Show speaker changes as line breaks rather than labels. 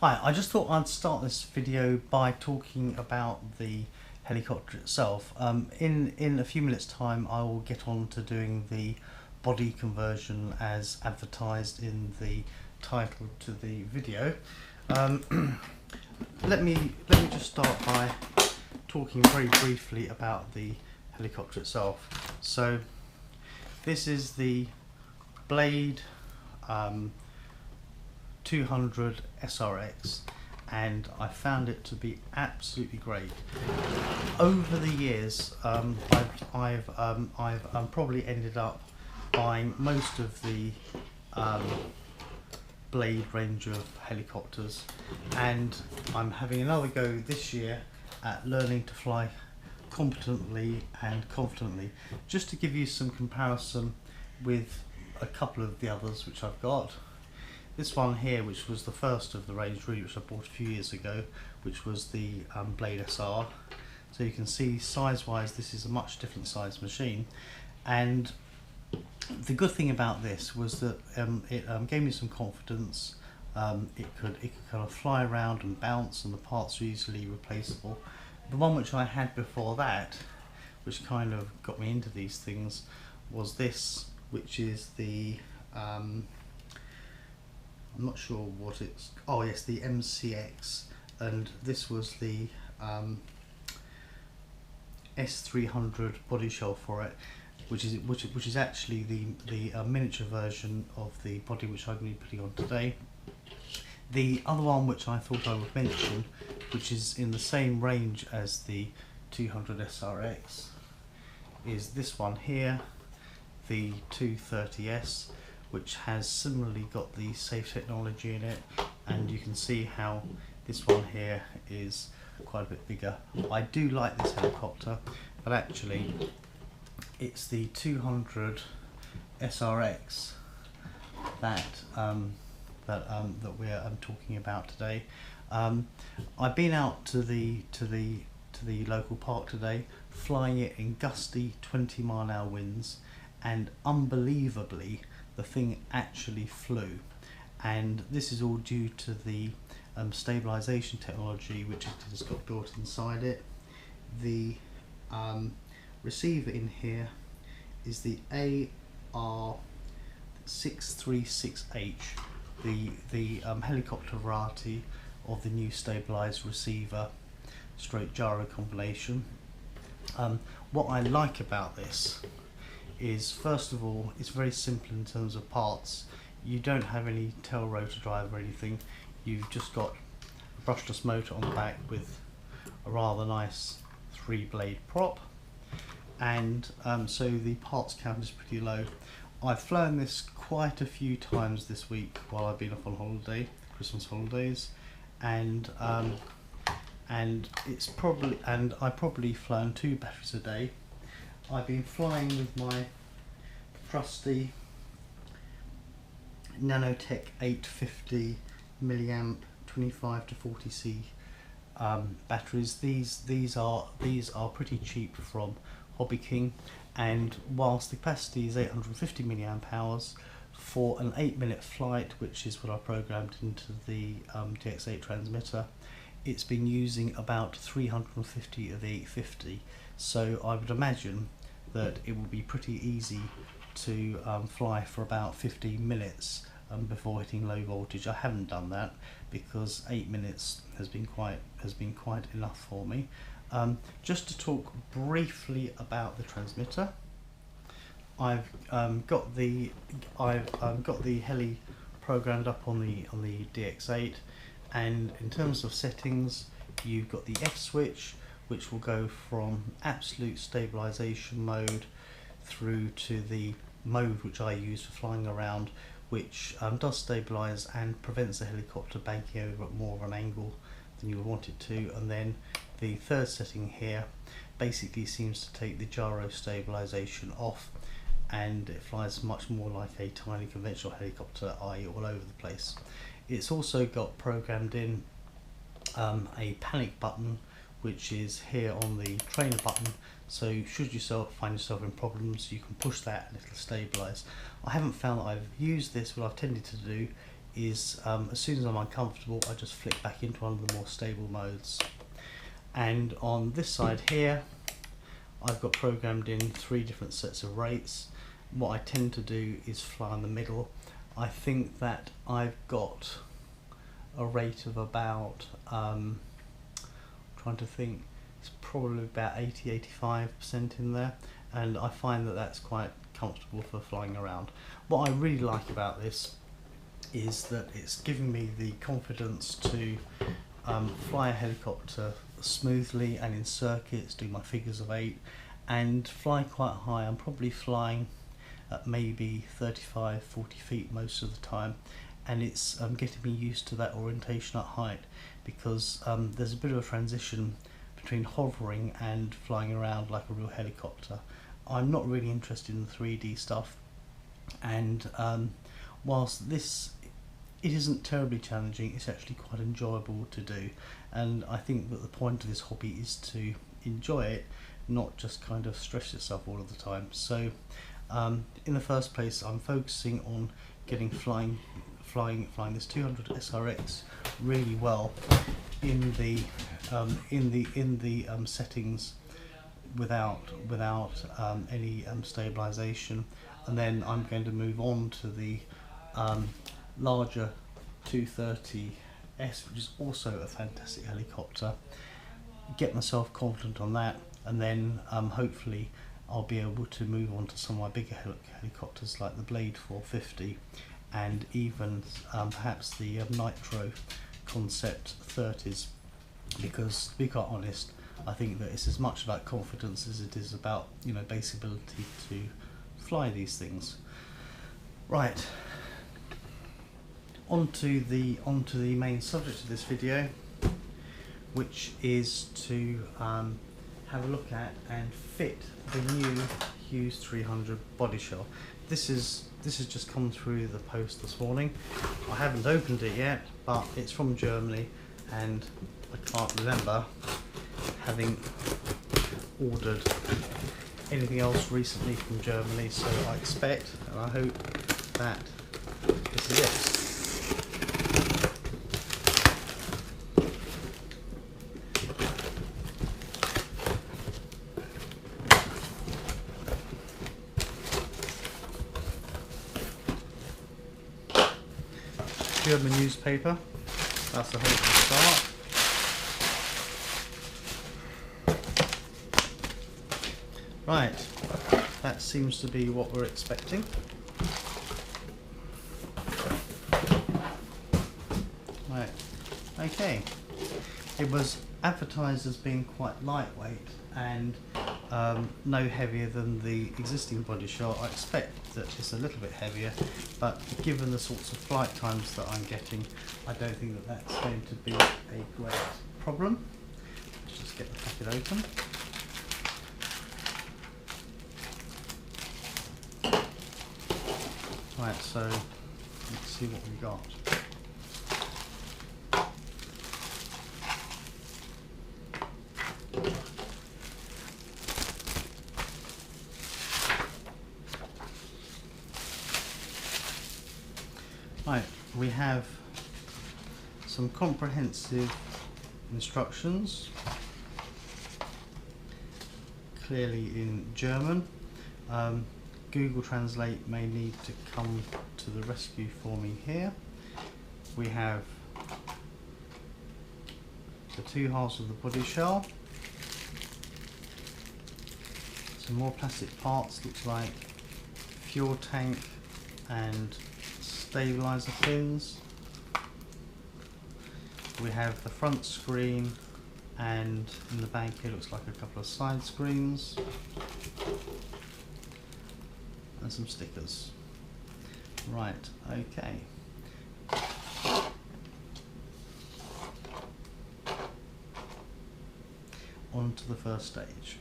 Hi, I just thought I'd start this video by talking about the helicopter itself. In a few minutes time I will get on to doing the body conversion as advertised in the title to the video. Let me just start by talking very briefly about the helicopter itself. So this is the Blade 200 SRX, and I found it to be absolutely great. Over the years, I've probably ended up buying most of the Blade range of helicopters, and I'm having another go this year at learning to fly competently and confidently, just to give you some comparison with a couple of the others which I've got. This one here, which was the first of the range really, which I bought a few years ago, which was the Blade SR. So you can see size wise this is a much different size machine, and the good thing about this was that it gave me some confidence. It could kind of fly around and bounce, and the parts are easily replaceable. The one which I had before that, which kind of got me into these things, was this, which is the I'm not sure what it's, oh yes, the MCX, and this was the S300 body shell for it, which is actually the miniature version of the body which I'm going to be putting on today. The other one which I thought I would mention, which is in the same range as the 200 SRX, is this one here, the 230S, which has similarly got the safe technology in it, and you can see how this one here is quite a bit bigger. I do like this helicopter, but actually it's the 200 SRX that we're talking about today. I've been out to the local park today, flying it in gusty 20-mile-an-hour winds, and unbelievably the thing actually flew, and this is all due to the stabilization technology which it has got built inside it. The receiver in here is the AR636H, the helicopter variety of the new stabilized receiver stroke gyro combination. What I like about this is, first of all, it's very simple in terms of parts. You don't have any tail rotor drive or anything. You've just got a brushless motor on the back with a rather nice 3-blade prop, and so the parts count is pretty low. I've flown this quite a few times this week while I've been off on holiday, Christmas holidays, and I've probably flown 2 batteries a day. I've been flying with my trusty Nanotech 850 milliamp 25 to 40C batteries. These are pretty cheap from Hobby King, and whilst the capacity is 850 milliamp hours for an 8-minute flight, which is what I programmed into the DX8 transmitter, it's been using about 350 of the 850. So I would imagine that it will be pretty easy to fly for about 15 minutes before hitting low voltage. I haven't done that because 8 minutes has been quite enough for me. Just to talk briefly about the transmitter, I've got the heli programmed up on the DX8, and in terms of settings, you've got the F switch, which will go from absolute stabilization mode through to the mode which I use for flying around, which does stabilize and prevents the helicopter banking over at more of an angle than you would want it to. And then the third setting here basically seems to take the gyro stabilization off, and it flies much more like a tiny conventional helicopter, i.e. all over the place. It's also got programmed in a panic button, which is here on the trainer button, so should you find yourself in problems, you can push that and it'll stabilize. I haven't found that I've used this. What I've tended to do is as soon as I'm uncomfortable, I just flick back into one of the more stable modes. And on this side here, I've got programmed in 3 different sets of rates. What I tend to do is fly in the middle. I think that I've got a rate of about, trying to think, it's probably about 80-85% in there, and I find that that's quite comfortable for flying around. What I really like about this is that it's giving me the confidence to fly a helicopter smoothly and in circuits, do my figures of 8 and fly quite high. I'm probably flying at maybe 35-40 feet most of the time, and it's getting me used to that orientation at height, because there's a bit of a transition between hovering and flying around like a real helicopter. I'm not really interested in the 3D stuff, and whilst it isn't terribly challenging, it's actually quite enjoyable to do, and I think that the point of this hobby is to enjoy it, not just kind of stress yourself all of the time. So in the first place, I'm focusing on getting flying this 200 SRX really well in the settings without any stabilization, and then I'm going to move on to the larger 230S, which is also a fantastic helicopter, get myself confident on that, and then hopefully I'll be able to move on to some of my bigger helicopters like the Blade 450 and even perhaps the Nitro Concept 30s, because to be quite honest, I think that it's as much about confidence as it is about, you know, basic ability to fly these things. Right, onto the main subject of this video, which is to have a look at and fit the new Hughes 300 body shell. This has just come through the post this morning. I haven't opened it yet, but it's from Germany, and I can't remember having ordered anything else recently from Germany, so I expect and I hope that this is it. German newspaper, that's the whole start. Right, that seems to be what we're expecting. Right, okay. It was advertised as being quite lightweight and no heavier than the existing body shell. I expect that it's a little bit heavier, but given the sorts of flight times that I'm getting, I don't think that that's going to be a great problem. Let's just get the packet open. Right, so let's see what we got. Right, we have some comprehensive instructions, clearly in German. Google Translate may need to come to the rescue for me here. We have the 2 halves of the body shell, some more plastic parts, looks like fuel tank and stabilizer fins. We have the front screen, and in the back here looks like a couple of side screens and some stickers. Right, okay. On to the first stage.